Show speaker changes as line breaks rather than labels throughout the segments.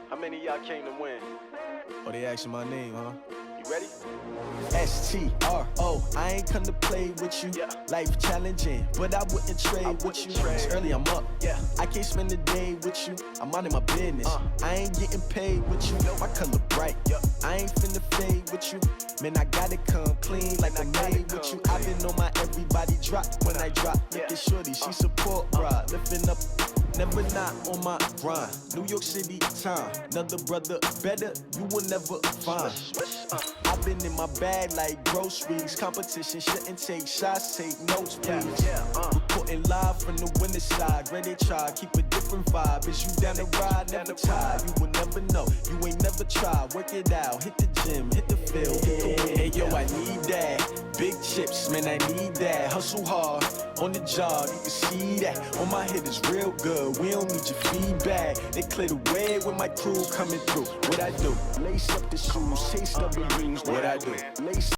How many of y'all came to win?
Oh, they asking my name, huh?
You ready?
STRO, I ain't come to play with you.
Yeah.
Life challenging, but I wouldn't trade with you. It's early, I'm up.
Yeah.
I can't spend the day with you. I'm minding my business. I ain't getting paid with you. My color bright.
Yeah.
I ain't finna fade with you. Man, I gotta come clean like I made with you. I've been on my everybody drop when I drop. Look at shorty, she support ride. Lifting up, never not on my grind. New York City time. Another brother better, you will never find. I've been in my bag like groceries. Competition shouldn't take shots, take notes, please. Reporting live from the winning side. Ready to try, keep a different vibe. Is you down the ride, never tired. You will never know, you ain't never tried. Work it out, hit the gym, hit the field. Hey yo, I need that. Big chips, man, I need that. Hustle hard, on the job, you can see that. On my head is real good, we don't need your feedback. They clear the way with my crew coming through. What I do? Lace up the shoes, chase W's. What I do? Lace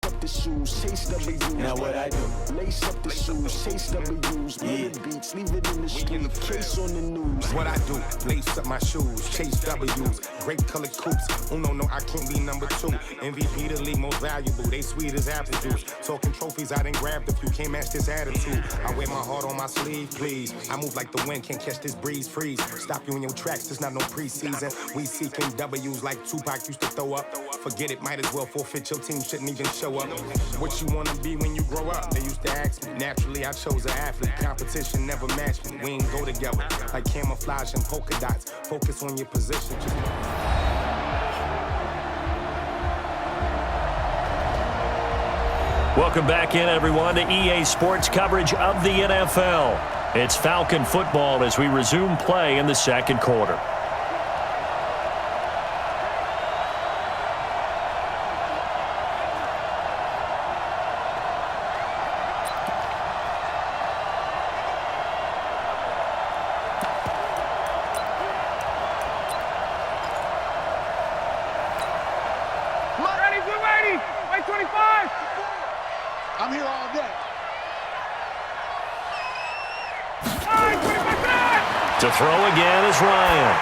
up the shoes, chase W's. Now what I do? Lace up the shoes, chase W's. Bring the beats, leave it in the street, case on the news.
What I do? Lace up my shoes, chase W's. Great colored coops. Oh no, I can't be number 2. MVP the league most valuable. They sweet as apple juice. Talking trophies, I done grabbed a few. Can't match this attitude. I wear my heart on my sleeve, please. I move like the wind, can't catch this breeze. Freeze. Stop you in your tracks. There's not no preseason. We seeking W's like Tupac used to throw up. Forget it, might as well forfeit. Your team shouldn't even show up. What you wanna be when you grow up? They used to ask me. Naturally, I chose an athlete. Competition never matched me. We ain't go together like camouflage and polka dots. Focus on your position.
Welcome back in, everyone, to EA Sports coverage of the NFL. It's Falcon football as we resume play in the second quarter.
I'm here all day.
To throw again is Ryan.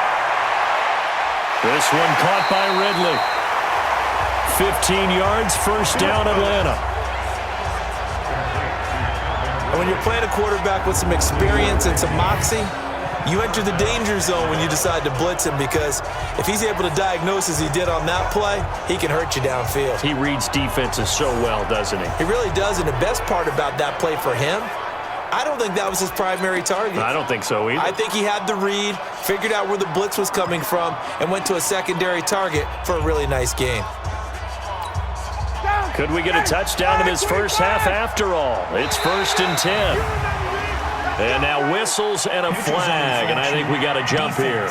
This one caught by Ridley. 15 yards, first down Atlanta.
And when you're playing a quarterback with some experience and some moxie, you enter the danger zone when you decide to blitz him, because if he's able to diagnose as he did on that play, he can hurt you downfield.
He reads defenses so well, doesn't he?
He really does, and the best part about that play for him, I don't think that was his primary target.
I don't think so either.
I think he had the read, figured out where the blitz was coming from, and went to a secondary target for a really nice gain.
Could we get a touchdown in this first half after all? It's 1st and 10. And now whistles and a flag, and I think we got a jump here.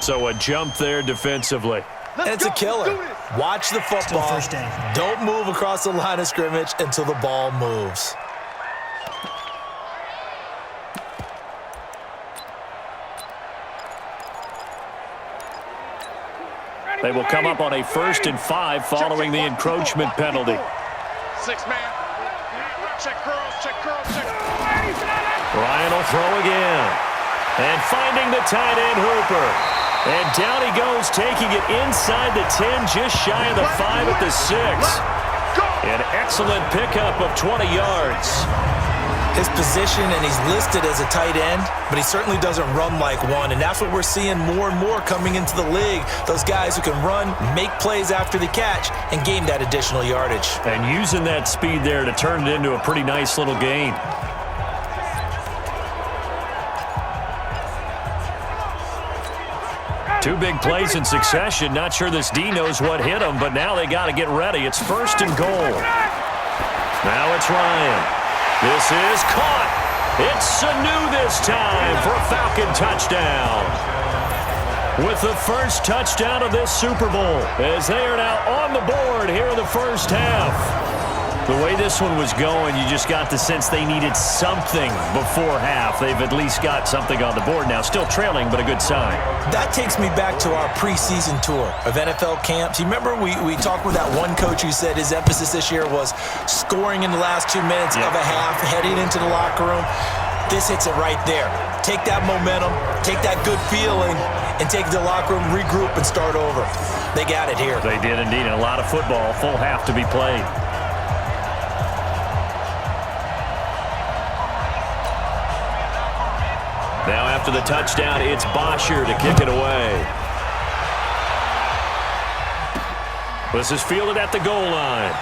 So a jump there defensively.
And it's a killer. Watch the football. Don't move across the line of scrimmage until the ball moves.
They will come up on a 1st and 5 following the encroachment penalty.
6-man. Check curls, check curls, check.
Ryan will throw again. And finding the tight end Hooper. And down he goes, taking it inside the 10, just shy of the 5 at the 6. An excellent pickup of 20 yards.
His position, and he's listed as a tight end, but he certainly doesn't run like one, and that's what we're seeing more and more coming into the league. Those guys who can run, make plays after the catch, and gain that additional yardage.
And using that speed there to turn it into a pretty nice little gain. Two big plays in succession. Not sure this D knows what hit him, but now they got to get ready. It's 1st and goal. Now it's Ryan. This is caught. It's Sanu this time for a Falcon touchdown. With the first touchdown of this Super Bowl, as they are now on the board here in the first half. The way this one was going, you just got the sense they needed something before half. They've at least got something on the board now. Still trailing, but a good sign.
That takes me back to our preseason tour of NFL camps. You remember we talked with that one coach who said his emphasis this year was scoring in the last 2 minutes of a half, heading into the locker room. This hits it right there. Take that momentum, take that good feeling, and take the locker room, regroup, and start over. They got it here.
They did indeed. And a lot of football, full half to be played. Now after the touchdown, it's Bosher to kick it away. This is fielded at the goal line.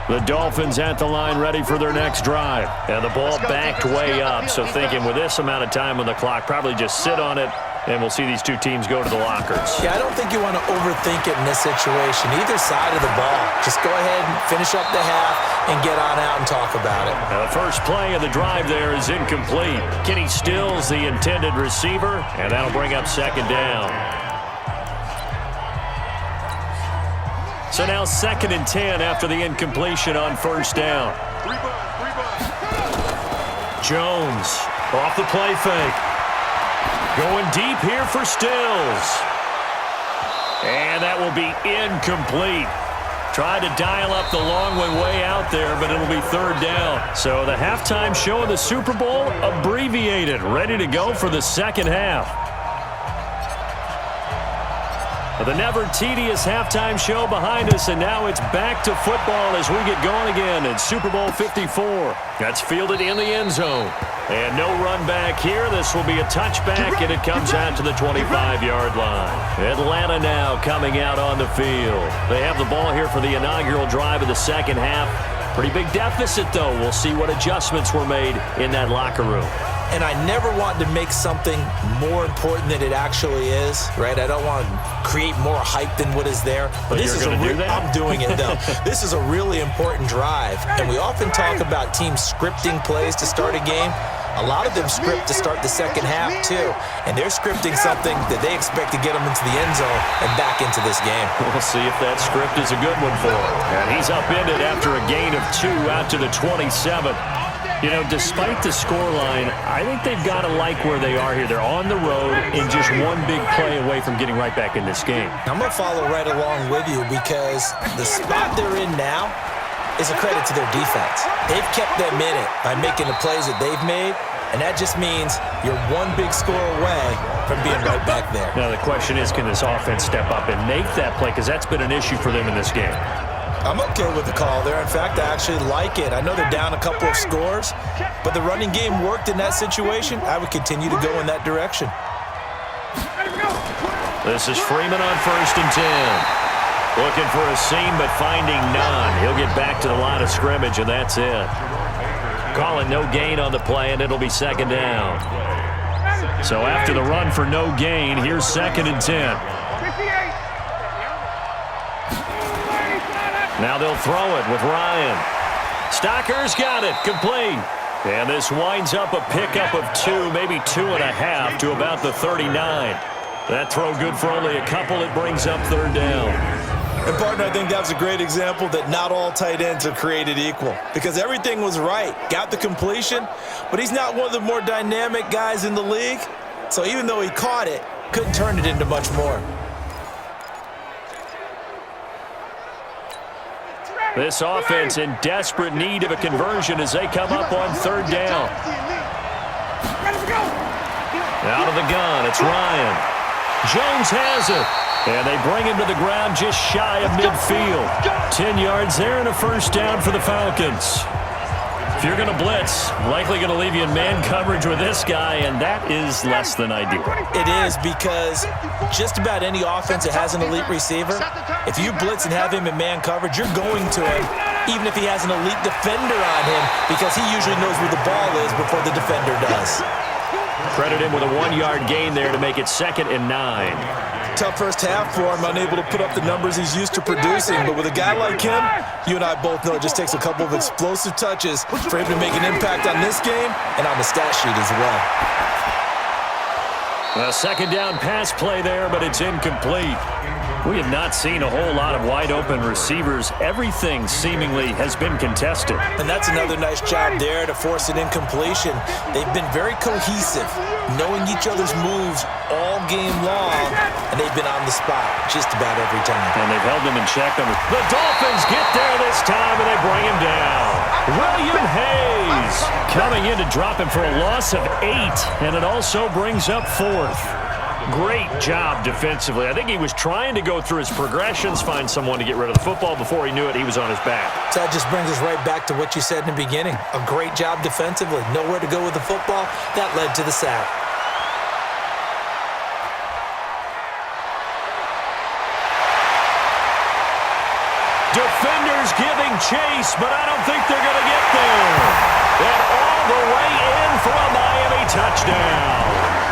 The Dolphins at the line ready for their next drive. And the ball backed way up, so thinking with this amount of time on the clock, probably just sit on it, and we'll see these two teams go to the lockers.
Yeah, I don't think you want to overthink it in this situation. Either side of the ball. Just go ahead and finish up the half and get on out and talk about it.
Now the first play of the drive there is incomplete. Kenny Stills, the intended receiver, and that'll bring up second down. So now 2nd and 10 after the incompletion on first down. Jones off the play fake. Going deep here for Stills. And that will be incomplete. Tried to dial up the long way out there, but it'll be 3rd down. So the halftime show of the Super Bowl abbreviated, ready to go for the second half. The never-tedious halftime show behind us, and now it's back to football as we get going again in Super Bowl 54. That's fielded in the end zone. And no run back here. This will be a touchback, and it comes out to the 25-yard line. Atlanta now coming out on the field. They have the ball here for the inaugural drive of the second half. Pretty big deficit, though. We'll see what adjustments were made in that locker room.
And I never want to make something more important than it actually is, right? I don't want to create more hype than what is there. But this is I'm doing it, though. This is a really important drive. And we often talk about teams scripting plays to start a game. A lot of them script to start the second half, too. And they're scripting something that they expect to get them into the end zone and back into this game.
We'll see if that script is a good one for him. And he's upended after a gain of 2 out to the 27. You know, despite the scoreline, I think they've got to like where they are here. They're on the road and just one big play away from getting right back in this game.
I'm going to follow right along with you because the spot they're in now is a credit to their defense. They've kept them in it by making the plays that they've made, and that just means you're one big score away from being right back there.
Now the question is, can this offense step up and make that play? Because that's been an issue for them in this game.
I'm okay with the call there. In fact, I actually like it. I know they're down a couple of scores, but the running game worked in that situation. I would continue to go in that direction.
This is Freeman on 1st and 10. Looking for a seam, but finding none. He'll get back to the line of scrimmage, and that's it. Calling no gain on the play, and it'll be 2nd down. So after the run for no gain, here's 2nd and 10. Now they'll throw it with Ryan. Stocker's got it, complete. And this winds up a pickup of 2, maybe 2.5 to about the 39. That throw good for only a couple. It brings up 3rd down.
And, partner, I think that was a great example that not all tight ends are created equal because everything was right. Got the completion, but he's not one of the more dynamic guys in the league. So even though he caught it, couldn't turn it into much more.
This offense in desperate need of a conversion as they come up on 3rd down. Out of the gun, it's Ryan. Jones has it. And they bring him to the ground just shy of midfield. 10 yards there and a 1st down for the Falcons. If you're going to blitz, likely going to leave you in man coverage with this guy, and that is less than ideal.
It is because just about any offense that has an elite receiver, if you blitz and have him in man coverage, you're going to him, even if he has an elite defender on him, because he usually knows where the ball is before the defender does.
Credit him with a 1-yard gain there to make it 2nd and 9.
Tough first half for him, unable to put up the numbers he's used to producing. But with a guy like him, you and I both know it just takes a couple of explosive touches for him to make an impact on this game and on the stat sheet as well.
A 2nd down pass play there, but it's incomplete. We have not seen a whole lot of wide-open receivers. Everything seemingly has been contested.
And that's another nice job there to force an incompletion. They've been very cohesive, knowing each other's moves all game long, and they've been on the spot just about every time.
And they've held them in check. The Dolphins get there this time, and they bring him down. William Hayes coming in to drop him for a loss of 8, and it also brings up 4th. Great job defensively. I think he was trying to go through his progressions, find someone to get rid of the football. Before he knew it, he was on his back.
So that just brings us right back to what you said in the beginning. A great job defensively. Nowhere to go with the football. That led to the sack.
Defenders giving chase, but I don't think they're going to get there. And all the way in for a Miami touchdown.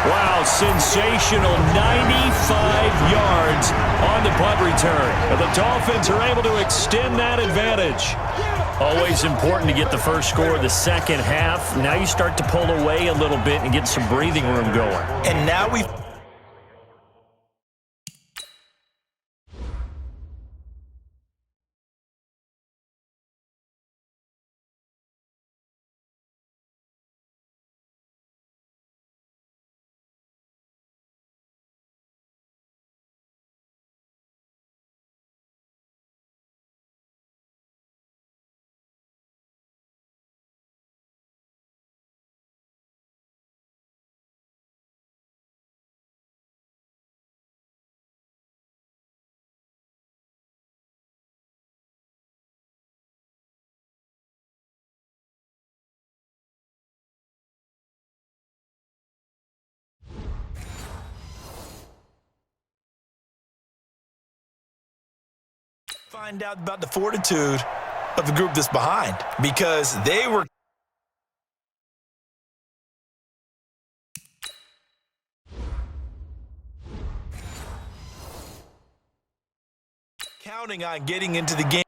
Wow, sensational 95 yards on the punt return. The Dolphins are able to extend that advantage. Always important to get the first score of the second half. Now you start to pull away a little bit and get some breathing room going.
And now we find out about the fortitude of the group that's behind, because they were counting on getting into the game.